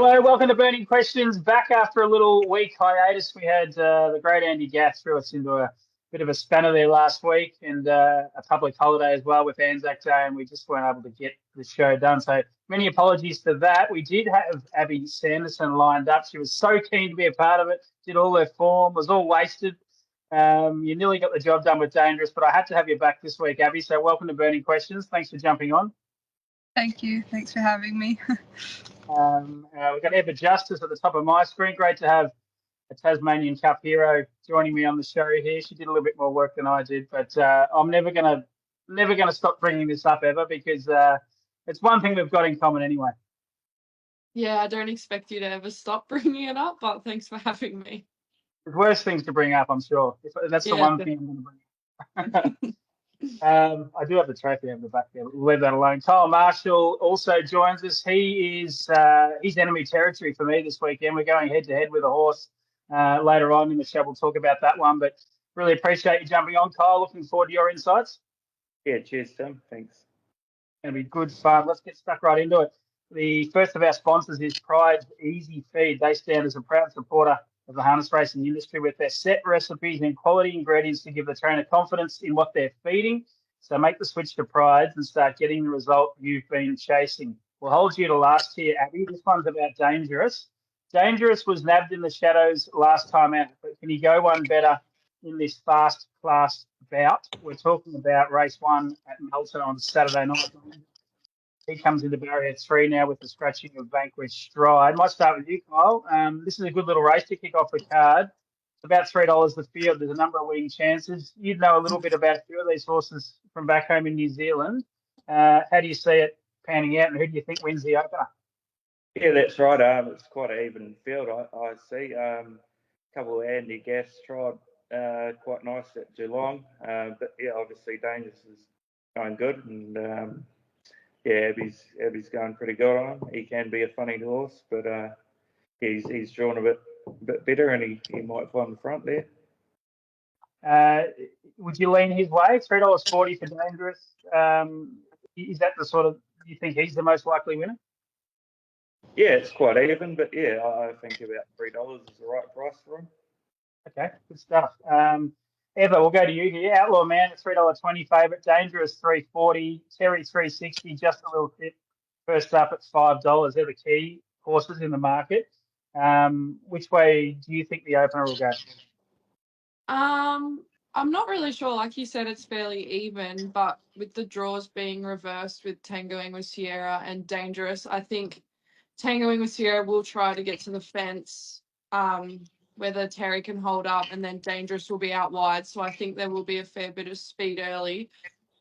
Hello, welcome to Burning Questions. Back after a little week hiatus. We had the great Andy Gath threw us into a bit of a spanner there last week and a public holiday as well with Anzac Day, and we just weren't able to get the show done. So many apologies for that. We did have Abby Sanderson lined up. She was so keen to be a part of it, did all her form, was all wasted. You nearly got the job done with Dangerous, but I had to have you back this week, Abby. So welcome to Burning Questions. Thanks for jumping on. Thank you. Thanks for having me. We've got Ewa Justice at the top of my screen. Great to have a Tasmanian Cup hero joining me on the show here. She did a little bit more work than I did, but I'm never gonna stop bringing this up ever because it's one thing we've got in common anyway. Yeah, I don't expect you to ever stop bringing it up, but thanks for having me. There's worse things to bring up, I'm sure. That's the one thing I'm going to bring up. I do have the trophy over the back there, but we'll leave that alone. Kyle Marshall also joins us. He is he's enemy territory for me this weekend. We're going head to head with a horse later on in the show. We'll talk about that one, but really appreciate you jumping on, Kyle. Looking forward to your insights. Yeah, cheers, Tim. Thanks. Going to be good fun. Let's get stuck right into it. The first of our sponsors is Pride's Easy Feed. They stand as a proud supporter of the harness racing industry with their set recipes and quality ingredients to give the trainer confidence in what they're feeding. So make the switch to Pride's and start getting the result you've been chasing. We'll hold you to last here, Abby. This one's about Dangerous. Dangerous was nabbed in the shadows last time out, but can he go one better in this fast class bout? We're talking about race 1 at Melton on Saturday night. He comes into barrier 3 now with the scratching of Vanquish Stride. Might start with you, Kyle. This is a good little race to kick off the card. It's about $3 the field. There's a number of winning chances. You'd know a little bit about a few of these horses from back home in New Zealand. How do you see it panning out, and who do you think wins the opener? Yeah, that's right. It's quite an even field, I see. A couple of Andy Gath tried quite nice at Geelong. But, yeah, obviously Dangerous is going good. And, yeah, Abby's going pretty good on him. He can be a funny horse, but he's drawn a bit better, and he might find the front there. Would you lean his way? $3.40 for Dangerous. Is that the sort of, you think he's the most likely winner? Yeah, it's quite even, but yeah, I think about $3 is the right price for him. Okay, good stuff. Eva, we'll go to you here. Outlaw Man at $3.20 favourite. Dangerous $3.40. Terry $3.60. Just a little tip. First up at $5. They're the key horses in the market. Which way do you think the opener will go? I'm not really sure. Like you said, it's fairly even, but with the draws being reversed with Tangoing with Sierra and Dangerous, I think Tangoing with Sierra will try to get to the fence. Whether Terry can hold up, and then Dangerous will be out wide. So I think there will be a fair bit of speed early.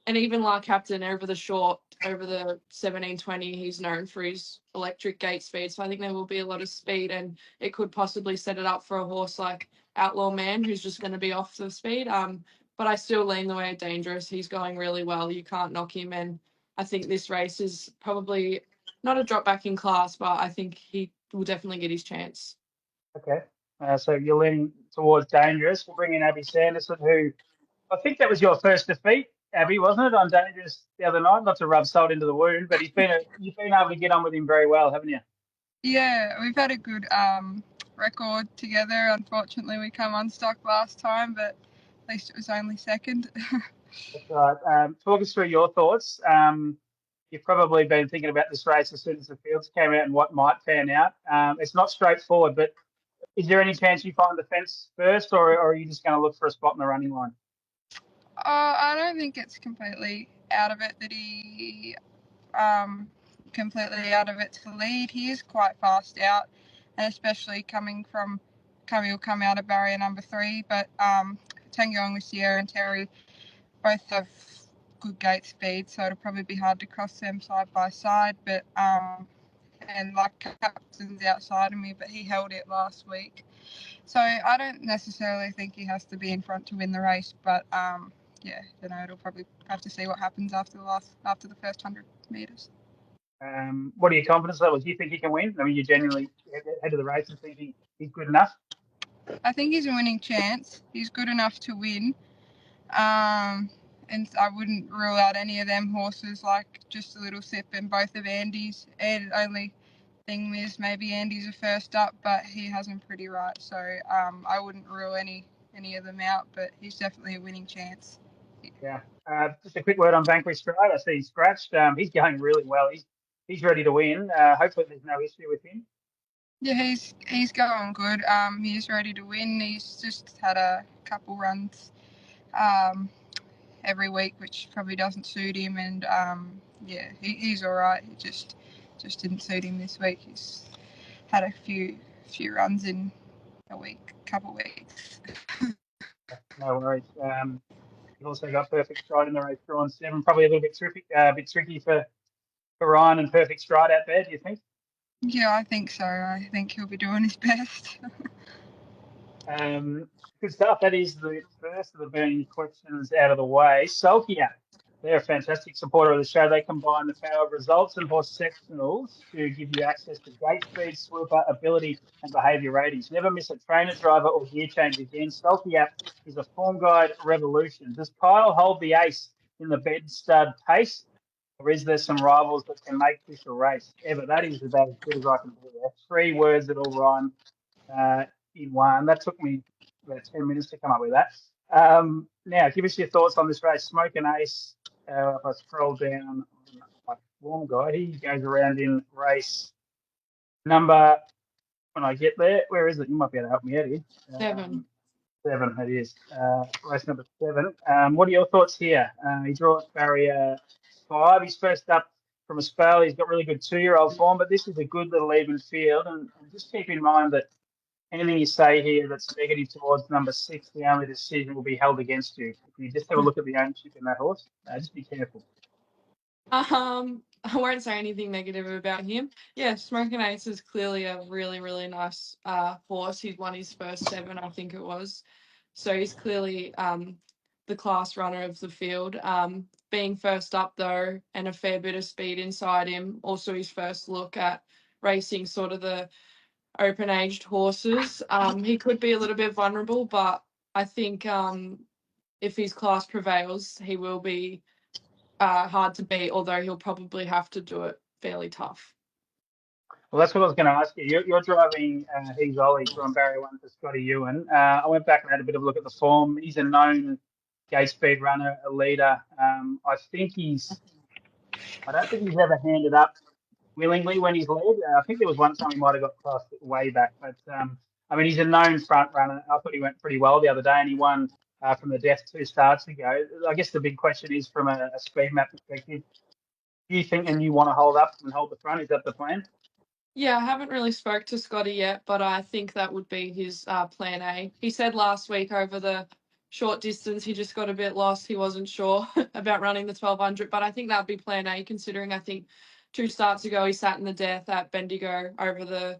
And even like Captain over the 1720, he's known for his electric gate speed. So I think there will be a lot of speed, and it could possibly set it up for a horse like Outlaw Man, who's just going to be off the speed. But I still lean the way of Dangerous. He's going really well. You can't knock him. And I think this race is probably not a drop back in class, but I think he will definitely get his chance. Okay. So you're leaning towards Dangerous. We'll bring in Abby Sanderson, who I think that was your first defeat, Abby, wasn't it, on Dangerous the other night? Not to rub salt into the wound, but you've been able to get on with him very well, haven't you? Yeah, we've had a good record together. Unfortunately, we come unstuck last time, but at least it was only second. That's right. Talk us through your thoughts. You've probably been thinking about this race as soon as the fields came out and what might pan out. It's not straightforward, but is there any chance you find the fence first, or are you just going to look for a spot in the running line? I don't think it's completely out of it that he completely out of it to lead. He is quite fast out, and especially he'll come out of barrier number 3. But Tangoing with Sierra and Terry both have good gate speed, so it'll probably be hard to cross them side by side. But and like Captain's outside of me, but he held it last week. So I don't necessarily think he has to be in front to win the race, but yeah, you know, it'll probably have to see what happens after the first 100 metres. What are your confidence levels? Do you think he can win? I mean, you genuinely head of the race and think he's good enough? I think he's a winning chance. He's good enough to win. And I wouldn't rule out any of them horses, like Just a Little Sip and both of Andy's. And only thing is maybe Andy's a first up, but he has him pretty right. So I wouldn't rule any of them out, but he's definitely a winning chance. Yeah. Just a quick word on Vanquish Stride. I see he's scratched. He's going really well. He's ready to win. Hopefully there's no issue with him. Yeah, he's going good. He's ready to win. He's just had a couple runs every week, which probably doesn't suit him. And yeah, he's all right. He just didn't suit him this week. He's had a few runs in a couple weeks. No worries. He's also got Perfect Stride in the race, drawn 7. Probably a little bit tricky for Ryan and Perfect Stride out there. Do you think? Yeah, I think so. I think he'll be doing his best. Good stuff. That is the first of the burning questions out of the way. Salkia, they're a fantastic supporter of the show. They combine the power of results and horse sectionals to give you access to gate speed, swooper, ability, and behaviour ratings. Never miss a trainer, driver, or gear change again. Salkia is a form guide revolution. Does Kyle hold the ace in the bed stud pace? Or is there some rivals that can make this a race? Ever, that is about as good as I can do there. 3 words that all rhyme in one. That took me about 10 minutes to come up with that. Now, give us your thoughts on this race. Smoke and Ace, if I scroll down my form guide, he goes around in race number, when I get there, where is it? You might be able to help me out here. 7. 7, it is. Race number 7. What are your thoughts here? He draws barrier 5. He's first up from a spell. He's got really good 2-year-old form, but this is a good little even field. And just keep in mind that anything you say here that's negative towards number 6, the only decision will be held against you. If you just have a look at the ownership in that horse, just be careful. I won't say anything negative about him. Yeah, Smoking Ace is clearly a really, really nice horse. He's won his first 7, I think it was. So he's clearly the class runner of the field. Being first up, though, and a fair bit of speed inside him. Also his first look at racing sort of the open-aged horses. He could be a little bit vulnerable, but I think if his class prevails, he will be hard to beat, although he'll probably have to do it fairly tough. Well, that's what I was going to ask you. You're driving He's Ollie from Barrier 1 for Scotty Ewan. I went back and had a bit of a look at the form. He's a known gate speed runner, a leader. I don't think he's ever handed up willingly when he's led. I think there was one time he might have got classed way back, but I mean, he's a known front runner. I thought he went pretty well the other day, and he won from the death 2 starts ago. I guess the big question is, from a speed map perspective, do you think and you want to hold up and hold the front? Is that the plan? Yeah, I haven't really spoke to Scotty yet, but I think that would be his plan A. He said last week over the short distance he just got a bit lost. He wasn't sure about running the 1200, but I think that would be plan A, considering I think 2 starts ago he sat in the death at Bendigo over the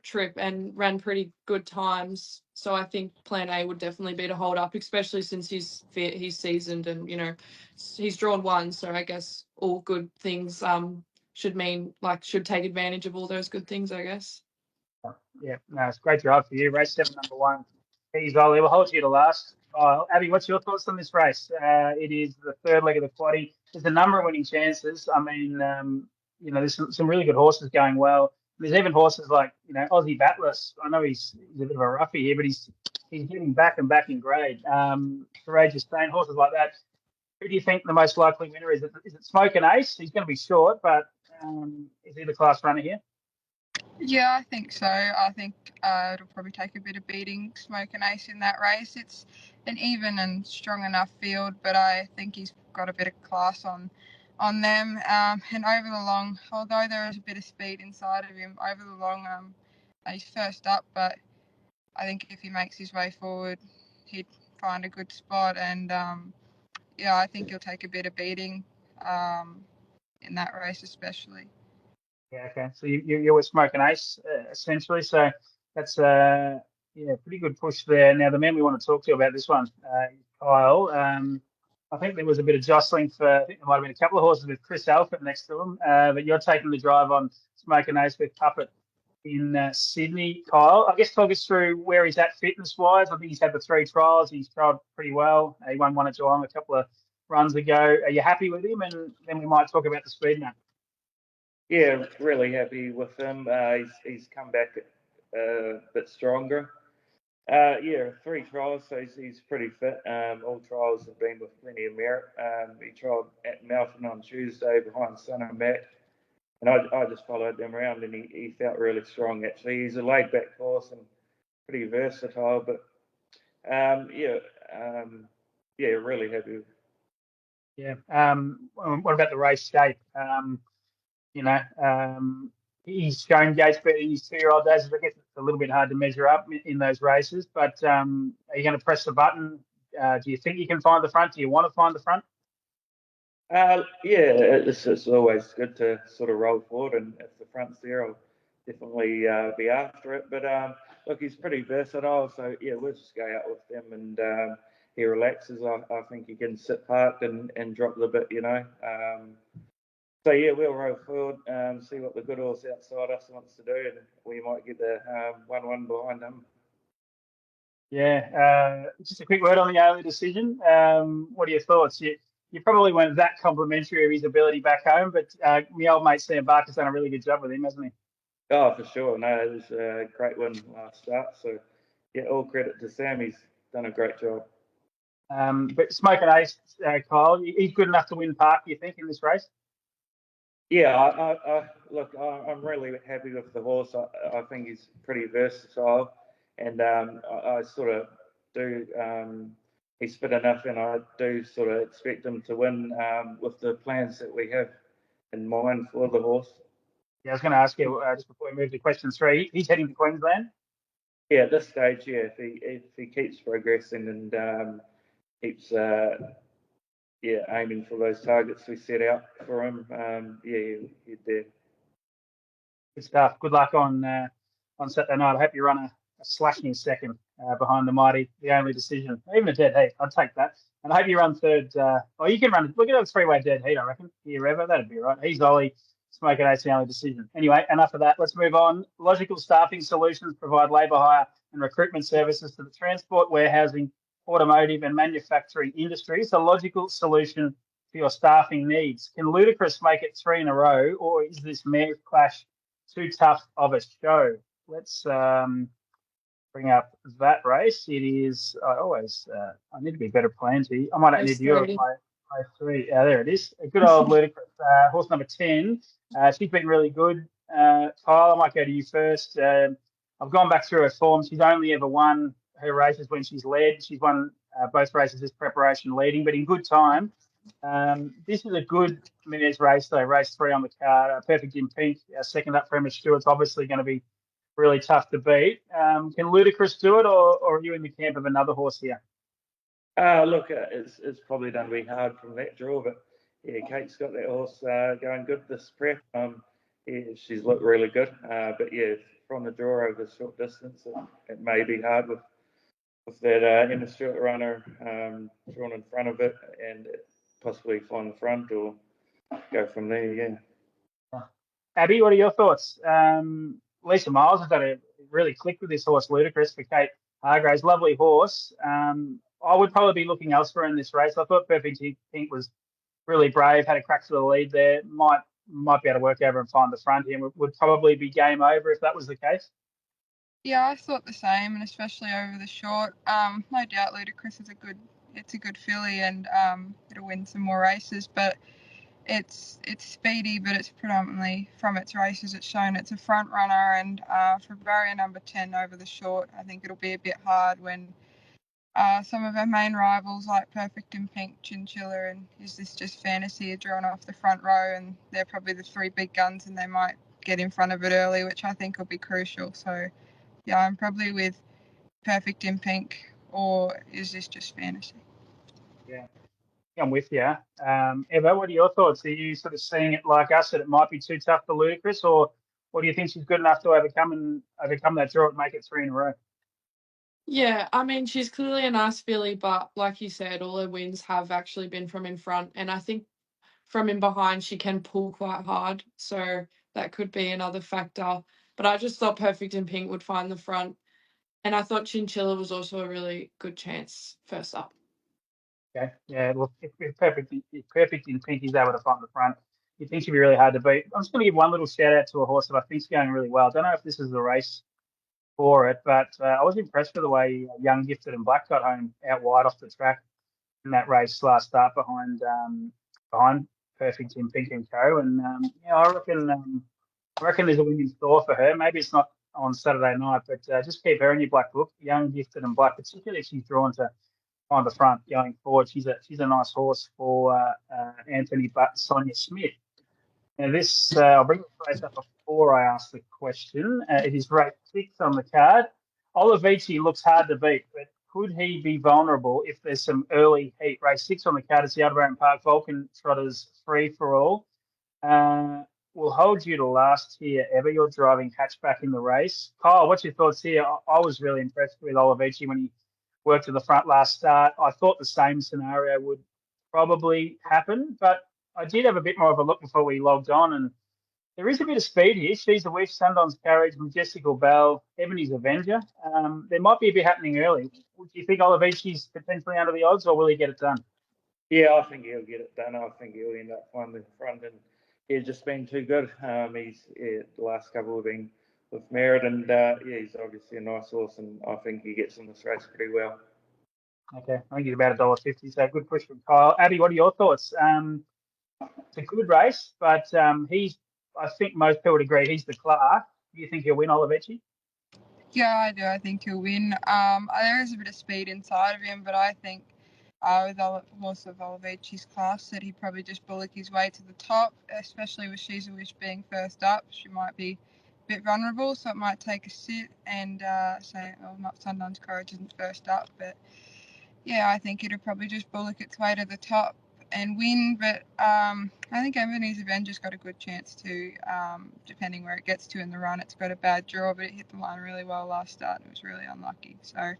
trip and ran pretty good times. So I think plan A would definitely be to hold up, especially since he's fit, he's seasoned, and he's drawn 1. So I guess all good things should take advantage of all those good things, I guess. Yeah, no, it's a great drive for you. Race 7, number 1. He's Ollie. We'll hold you to last. Abby, what's your thoughts on this race? It is the 3rd leg of the quaddie. There's a number of winning chances. I mean, there's some really good horses going well. There's even horses like, Aussie Batless. I know he's a bit of a roughie here, but he's getting back and back in grade. Courageous Stain, horses like that. Who do you think the most likely winner is? Is it Smoke and Ace? He's going to be short, but is he the class runner here? Yeah, I think so. I think it'll probably take a bit of beating Smoke and Ace in that race. It's an even and strong enough field, but I think he's got a bit of class on them. And over the long, although there is a bit of speed inside of him, over the long, he's first up. But I think if he makes his way forward, he'd find a good spot. And yeah, I think he'll take a bit of beating in that race, especially. Yeah, okay. So you're with Smoke and Ace, essentially. So that's pretty good push there. Now, the man we want to talk to about this one, Kyle. I think there was a bit of jostling I think there might have been a couple of horses with Chris Alford next to him, but you're taking the drive on Smoke and Ace with Puppet in Sydney. Kyle, I guess talk us through where he's at fitness-wise. I think he's had the 3 trials. He's trialled pretty well. He won one at Geelong a couple of runs ago. Are you happy with him? And then we might talk about the speed now. Yeah, really happy with him. He's come back a bit stronger. Yeah, 3 trials, so he's pretty fit. All trials have been with plenty of merit. He trialled at Melton on Tuesday behind Son and Matt, and I just followed them around, and he felt really strong actually. He's a laid back horse and pretty versatile, but yeah, really happy. Yeah. What about the race shape? You know, he's shown gates better in his 2-year-old days. I guess it's a little bit hard to measure up in those races, but are you going to press the button? Do you think you can find the front? Do you want to find the front? Yeah, it's always good to sort of roll forward, and if the front's there, I'll definitely be after it. But look, he's pretty versatile, so yeah, we'll just go out with him, and he relaxes. I think he can sit parked and drop the bit, you know. So yeah, we'll roll forward, see what the good horse outside us wants to do, and we might get the 1-1 behind him. Yeah. Just a quick word on the early decision. What are your thoughts? You probably weren't that complimentary of his ability back home, but my old mate Sam Barker's done a really good job with him, hasn't he? Oh, for sure. No, it was a great win last start. So yeah, all credit to Sam. He's done a great job. But Smoking Ace, Kyle, he's good enough to win Park, do you think, in this race? Yeah, look, I'm really happy with the horse. I think he's pretty versatile, and I sort of do. He's fit enough, and I do sort of expect him to win with the plans that we have in mind for the horse. Yeah, I was going to ask you just before we move to question 3. He's heading to Queensland. Yeah, at this stage, yeah, if he keeps progressing and keeps aiming for those targets we set out for him, he'd there. Good stuff. Good luck on Saturday night. I hope you run a slashing second behind the mighty, the only decision. Even a dead heat, I'd take that. And I hope you run third. You can run. Look at a 3-way dead heat, I reckon. Here ever, that'd be right. He's Ollie. Smoking Ace, the only decision. Anyway, enough of that. Let's move on. Logical Staffing Solutions provide labour hire and recruitment services to the transport, warehousing, automotive, and manufacturing industries. A logical solution for your staffing needs. Can Ludacris make it 3 in a row, or is this Mayor's Clash too tough of a show? Let's bring up that race. It is. I need to be better planned here. I might not need you. My 3. There it is. A good old Ludicrous horse number 10. She's been really good. Kyle, I might go to you first. I've gone back through her form. She's only ever won her races when she's led. She's won both races as preparation leading, but in good time. This is a good mare's race, though. Race 3 on the card. Perfect in Pink. Second up for Emma Stewart's obviously going to be really tough to beat. Can Ludacris do it, or are you in the camp of another horse here? Look, it's probably going to be hard from that draw, but yeah, Kate's got that horse going good this prep. Yeah, she's looked really good, but yeah, from the draw over short distance, it may be hard with that Emma Stewart runner drawn in front of it, and possibly find the front or go from there. Yeah. Abby, what are your thoughts? Lisa Miles has got to really click with this horse, Ludacris, for Kate Hargraves. Lovely horse. I would probably be looking elsewhere in this race. I thought Perfect Pink was really brave, had a crack to the lead there. Might be able to work over and find the front here. Would probably be game over if that was the case. Yeah, I thought the same, and especially over the short. No doubt Ludacris is a good filly, and it'll win some more races. But it's speedy, but it's predominantly from its races. It's shown it's a front runner, and for barrier number 10 over the short, I think it'll be a bit hard when some of our main rivals like Perfect in Pink, Chinchilla, and Is This Just Fantasy are drawn off the front row, and they're probably the 3 big guns, and they might get in front of it early, which I think will be crucial. So yeah, I'm probably with Perfect in Pink, or Is This Just Fantasy? Yeah, I'm with you. Eva, what are your thoughts? Are you sort of seeing it like us, that it might be too tough for Ludacris, or do you think she's good enough to overcome that draw and make it 3 in a row? Yeah, I mean, she's clearly a nice filly, but like you said, all her wins have actually been from in front. And I think from in behind, she can pull quite hard. So that could be another factor. But I just thought Perfect in Pink would find the front. And I thought Chinchilla was also a really good chance first up. Okay. Yeah, well, if Perfect in Pink is able to find the front, you think she'd be really hard to beat. I'm just going to give one little shout out to a horse that I think's going really well. I don't know if this is the race for it, but I was impressed with the way Young, Gifted, and Black got home out wide off the track in that race last start behind Perfect in Pink and Co. And I reckon there's a win in store for her. Maybe it's not on Saturday night, but just keep her in your black book. Young, Gifted, and Black, particularly if she's drawn to on the front going forward. She's a nice horse for Anthony Butt, Sonia Smith. Now this, I'll bring the race up before I ask the question. It is race 6 on the card. Olivici looks hard to beat, but could he be vulnerable if there's some early heat? Race 6 on the card is the Aldebaran Park Vulcan Trotters Free for All. We'll hold you to last here, Ever. You're driving hatchback in the race. Kyle, what's your thoughts here? I was really impressed with Olivici when he worked to the front last start. I thought the same scenario would probably happen, but I did have a bit more of a look before we logged on, and there is a bit of speed here. She's the Wish, Sundon's Carriage, Majestical Bell, Ebony's Avenger. There might be a bit happening early. Do you think Olavici's potentially under the odds, or will he get it done? Yeah, I think he'll get it done. I think he'll end up one in front, and he's just been too good. The last couple have been with merit, and he's obviously a nice horse, and I think he gets in this race pretty well. Okay, I think he's about $1.50, so good push from Kyle. Abby, what are your thoughts? It's a good race, but I think most people would agree he's the class. Do you think he'll win, Olivici? Yeah, I do. I think he'll win. There is a bit of speed inside of him, but I think with a horse of Olivici's class that he'd probably just bullock his way to the top, especially with She's a Wish being first up. She might be a bit vulnerable, so it might take a sit and not Sundance Courage isn't first up, but yeah, I think it'll probably just bullock its way to the top and win. But I think Ebony's Avenger's got a good chance too, depending where it gets to in the run. It's got a bad draw, but it hit the line really well last start. It was really unlucky. So,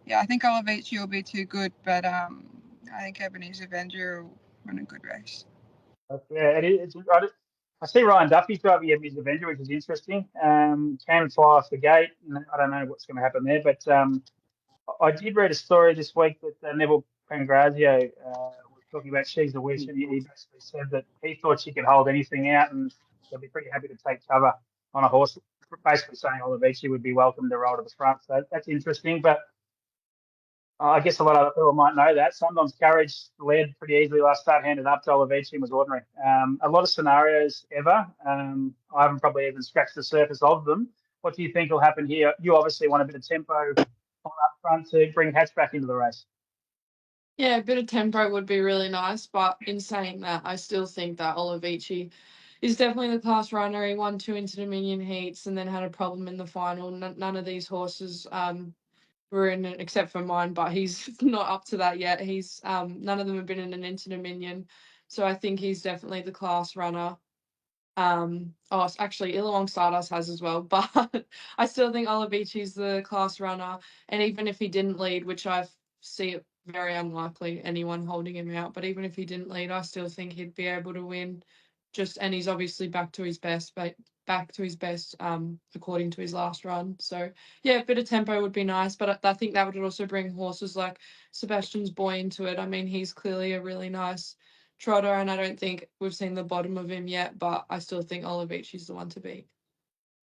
yeah, I think Olivici will be too good, but I think Ebony's Avenger will run a good race. Yeah, I see Ryan Duffy's driving Ebony's Avenger, which is interesting. Can fly off the gate. I don't know what's going to happen there, but I did read a story this week that Neville Pangrazio was talking about She's a Wish, and he basically said that he thought she could hold anything out, and they'd be pretty happy to take cover on a horse, basically saying Olivici would be welcome to roll to the front. So that's interesting, but I guess a lot of other people might know that. Sometimes Carriage led pretty easily last start, handed up to Olivici and was ordinary. A lot of scenarios ever. I haven't probably even scratched the surface of them. What do you think will happen here? You obviously want a bit of tempo on up front to bring Hatchback into the race. Yeah, a bit of tempo would be really nice, but in saying that, I still think that Olivici is definitely the class runner. He won 2 Inter-Dominion heats and then had a problem in the final. None of these horses were in it except for mine, but he's not up to that yet. He's none of them have been in an Inter-Dominion, so I think he's definitely the class runner. Actually, Illawong Stardust has as well, but I still think Olavici's the class runner, and even if he didn't lead, which I see it very unlikely anyone holding him out, but even if he didn't lead, I still think he'd be able to win. And he's obviously back to his best, according to his last run. So yeah, a bit of tempo would be nice, but I think that would also bring horses like Sebastian's Boy into it. I mean, he's clearly a really nice trotter, and I don't think we've seen the bottom of him yet, but I still think Olavici's the one to beat.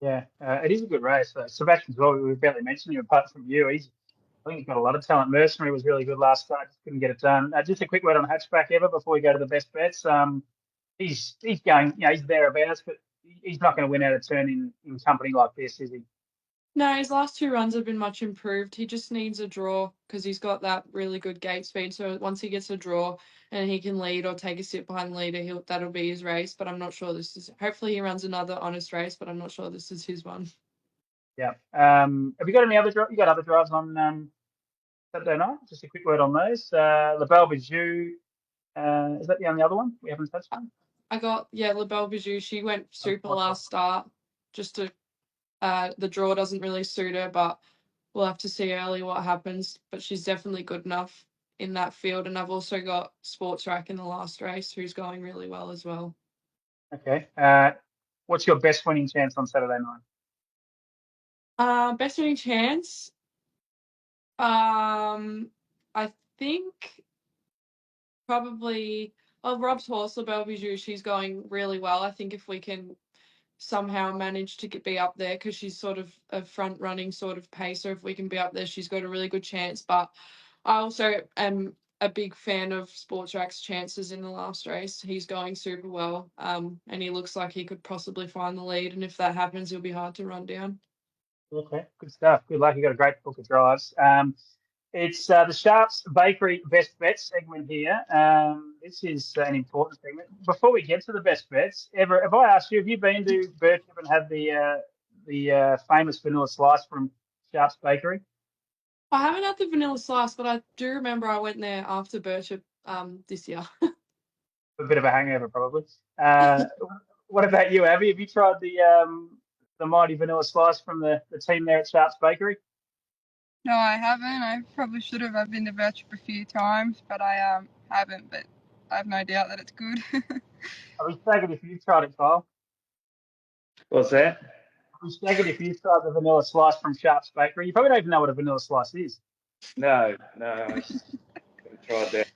Yeah, it is a good race. Sebastian's well, we barely mentioned him apart from you. I think he's got a lot of talent. Mercenary was really good last start, just couldn't get it done. Just a quick word on Hatchback, Ever, before we go to the best bets. He's going, he's thereabouts, but he's not going to win out of turn in company like this, is he? No, his last 2 runs have been much improved. He just needs a draw because he's got that really good gate speed. So once he gets a draw and he can lead or take a sit behind the leader, that'll be his race. But I'm not sure hopefully he runs another honest race, but I'm not sure this is his one. Yeah. Have you got any other drives? You got other drives on Saturday night? Just a quick word on those. La Belle Bijou, is that the only other one we haven't touched on? I got, La Belle Bijou. She went super last start. Just to, the draw doesn't really suit her, but we'll have to see early what happens. But she's definitely good enough in that field. And I've also got Sports Rack in the last race, who's going really well as well. Okay. What's your best winning chance on Saturday night? Best winning chance. I think probably Oh, Rob's horse, La Belle Bijou, she's going really well. I think if we can somehow manage to be up there, because she's sort of a front running sort of pacer, if we can be up there, she's got a really good chance. But I also am a big fan of Sports Rack's chances in the last race. He's going super well, and he looks like he could possibly find the lead. And if that happens, he'll be hard to run down. Okay, good stuff. Good luck. You got a great book of drives. It's the Sharps Bakery Best Bets segment here. This is an important segment. Before we get to the best bets, have I asked you, have you been to Birchip and had the famous vanilla slice from Sharps Bakery? I haven't had the vanilla slice, but I do remember I went there after Birchip this year. A bit of a hangover, probably. What about you, Abby? Have you tried the mighty vanilla slice from the team there at Sharps Bakery? No, I haven't. I probably should have. I've been to Birchip a few times, but I haven't. But I have no doubt that it's good. I was thinking if you've tried it, Kyle. What's that? I was thinking if you've tried the vanilla slice from Sharps Bakery. You probably don't even know what a vanilla slice is. No, I haven't tried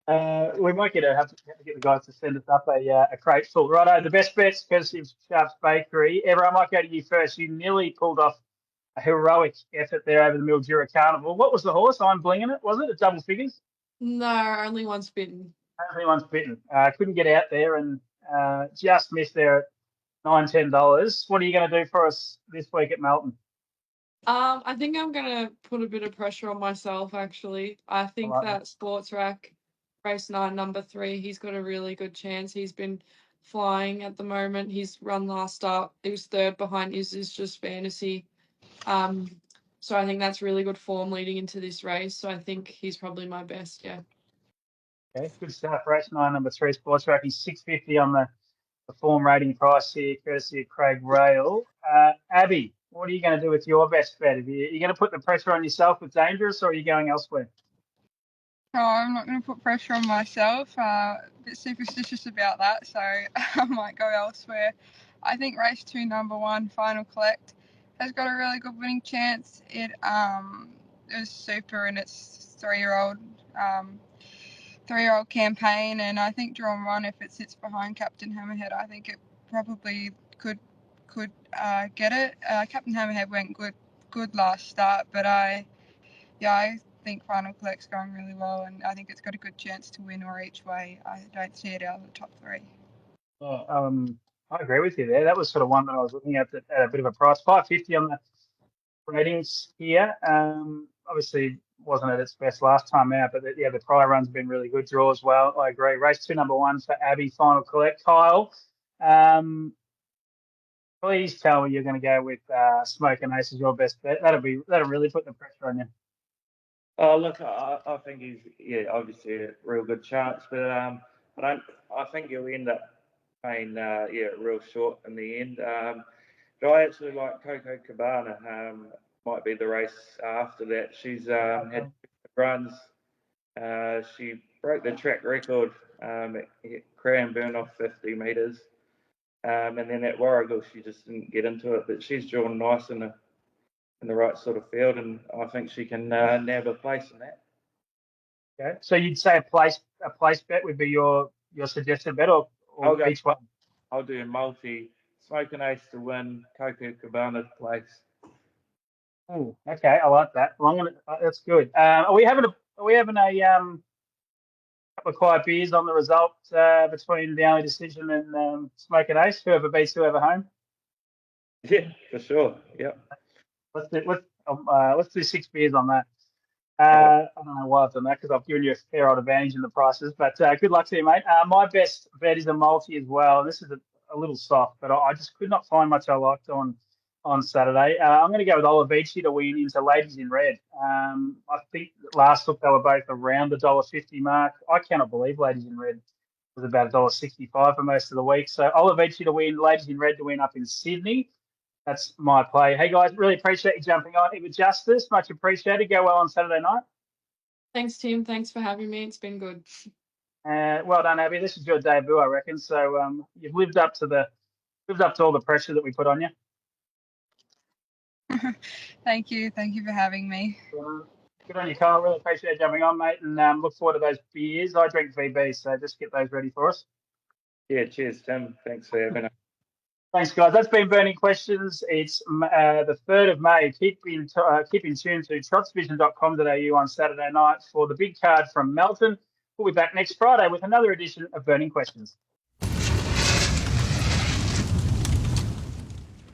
that. We might have to get the guys to send us up a crate full. Righto, the best bets, courtesy of Sharps Bakery. Ever, I might go to you first. You nearly pulled off a heroic effort there over the Mildura Carnival. What was the horse? I'm blinging it. Was it a double figures? No, only once bitten. Only one's bitten. Couldn't get out there and just missed there at $9-10. What are you going to do for us this week at Melton? I think I'm gonna put a bit of pressure on myself. Actually, I think that Sports Rack race 9, number 3, he's got a really good chance. He's been flying at the moment. He's run last start. He was 3rd behind Is Just Fantasy. So I think that's really good form leading into this race. So I think he's probably my best. Yeah. Okay, good stuff. Race 9, number 3, Sports Rack. He's $6.50 on the form rating price here, courtesy of Craig Rail. Abby, what are you going to do with your best bet? Are you going to put the pressure on yourself with Dangerous, or are you going elsewhere? No, I'm not going to put pressure on myself. A bit superstitious about that, so I might go elsewhere. I think race 2, number 1, Final Collect, has got a really good winning chance. It is super in its 3-year-old campaign, and I think drawn 1, if it sits behind Captain Hammerhead, I think it probably could get it. Captain Hammerhead went good last start, but I think Final Collect's going really well, and I think it's got a good chance to win or each way. I don't see it out of the top 3. Yeah, I agree with you there. That was sort of one that I was looking at a bit of a price. $5.50 on the ratings here. Obviously wasn't at its best last time out, but the prior run's been really good. Draw as well. I agree. Race 2, number 1 for Abby, Final Collect. Kyle, please tell me you're going to go with Smoke and Ace as your best bet. That'll really put the pressure on you. Oh, look, I think he's obviously a real good chance, but I think he'll end up paying real short in the end. But I actually like Coco Cabana. Might be the race after that. She's had runs. She broke the track record at Cranbourne off 50 metres. And then at Warragul, she just didn't get into it, but she's drawn nice in the right sort of field, and I think she can nab a place in that. Okay, so you'd say a place bet would be your suggested bet, or each one? I'll do a multi. Smoke and Ace to win, Coco Cabana to place. Oh, okay, I like that. Well, that's good. Are we having a couple of quiet beers on the result between the only decision and Smoke and Ace? Whoever beats whoever home. Yeah, for sure. Yep. Let's do 6 beers on that. I don't know why I've done that, because I've given you a fair old advantage in the prices, but good luck to you, mate. My best bet is a multi as well. This is a little soft, but I just could not find much I liked on Saturday. I'm going to go with Olivici to win into Ladies in Red. I think last look they were both around the $1.50 mark. I cannot believe Ladies in Red was about $1.65 for most of the week. So Olivici to win, Ladies in Red to win up in Sydney. That's my play. Hey, guys, really appreciate you jumping on. Ewa Justice, much appreciated. Go well on Saturday night. Thanks, Tim. Thanks for having me. It's been good. Well done, Abby. This is your debut, I reckon. So you've lived up to all the pressure that we put on you. Thank you for having me. Good on you, Carl. Really appreciate you jumping on, mate, and look forward to those beers. I drink VB, so just get those ready for us. Yeah, cheers, Tim. Thanks for having us. Thanks, guys. That's been Burning Questions. It's the 3rd of May. Keep in tune to trotsvision.com.au on Saturday night for the big card from Melton. We'll be back next Friday with another edition of Burning Questions.